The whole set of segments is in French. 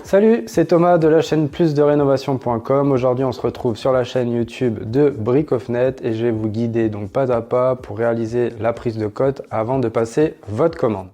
Salut, c'est Thomas de la chaîne plusderénovation.com. Aujourd'hui, on se retrouve sur la chaîne YouTube de Brickofnet et je vais vous guider donc pas à pas pour réaliser la prise de cote avant de passer votre commande.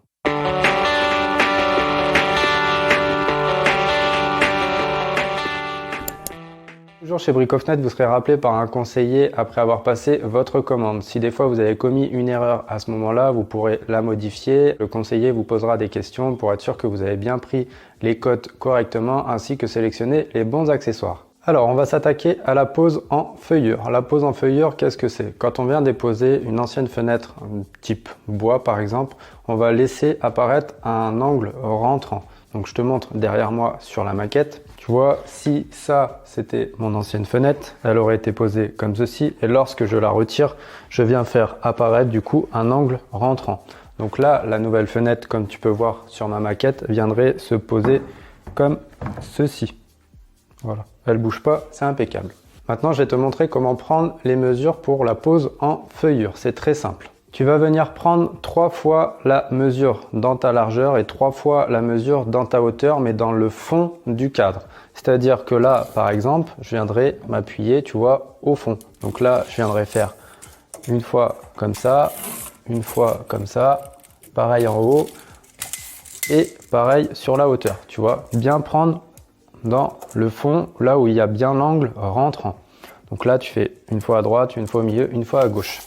Toujours chez Brickofnet, vous serez rappelé par un conseiller après avoir passé votre commande. Si des fois vous avez commis une erreur à ce moment-là, vous pourrez la modifier. Le conseiller vous posera des questions pour être sûr que vous avez bien pris les cotes correctement ainsi que sélectionner les bons accessoires. Alors, on va s'attaquer à la pose en feuillure. La pose en feuillure, qu'est-ce que c'est? Quand on vient déposer une ancienne fenêtre type bois par exemple, on va laisser apparaître un angle rentrant. Donc je te montre derrière moi sur la maquette. Tu vois, si ça c'était mon ancienne fenêtre, elle aurait été posée comme ceci. Et lorsque je la retire, je viens faire apparaître du coup un angle rentrant. Donc là, la nouvelle fenêtre, comme tu peux voir sur ma maquette, viendrait se poser comme ceci. Voilà, elle bouge pas, c'est impeccable. Maintenant, je vais te montrer comment prendre les mesures pour la pose en feuillure. C'est très simple. Tu vas venir prendre 3 fois la mesure dans ta largeur et 3 fois la mesure dans ta hauteur, mais dans le fond du cadre. C'est-à-dire que là, par exemple, je viendrai m'appuyer, tu vois, au fond. Donc là, je viendrai faire une fois comme ça, une fois comme ça, pareil en haut et pareil sur la hauteur. Tu vois, bien prendre dans le fond, là où il y a bien l'angle rentrant. Donc là, tu fais une fois à droite, une fois au milieu, une fois à gauche.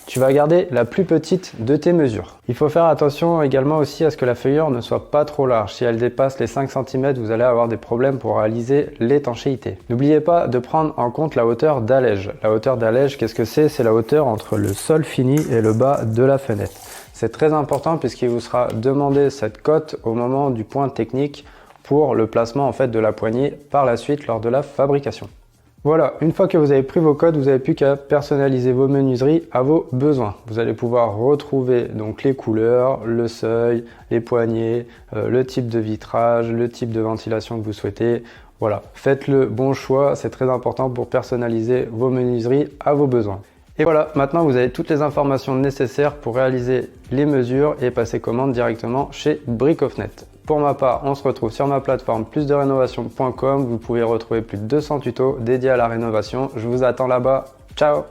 Tu vas garder la plus petite de tes mesures. Il faut faire attention également aussi à ce que la feuillure ne soit pas trop large. Si elle dépasse les 5 cm, vous allez avoir des problèmes pour réaliser l'étanchéité. N'oubliez pas de prendre en compte la hauteur d'allège. La hauteur d'allège, qu'est-ce que c'est? C'est la hauteur entre le sol fini et le bas de la fenêtre. C'est très important puisqu'il vous sera demandé cette cote au moment du point technique pour le placement en fait de la poignée par la suite lors de la fabrication. Voilà, une fois que vous avez pris vos codes, vous n'avez plus qu'à personnaliser vos menuiseries à vos besoins. Vous allez pouvoir retrouver donc les couleurs, le seuil, les poignées, le type de vitrage, le type de ventilation que vous souhaitez. Voilà, faites le bon choix, c'est très important pour personnaliser vos menuiseries à vos besoins. Et voilà, maintenant vous avez toutes les informations nécessaires pour réaliser les mesures et passer commande directement chez Brickofnet. Pour ma part, on se retrouve sur ma plateforme plusderénovation.com. Vous pouvez retrouver plus de 200 tutos dédiés à la rénovation. Je vous attends là-bas. Ciao!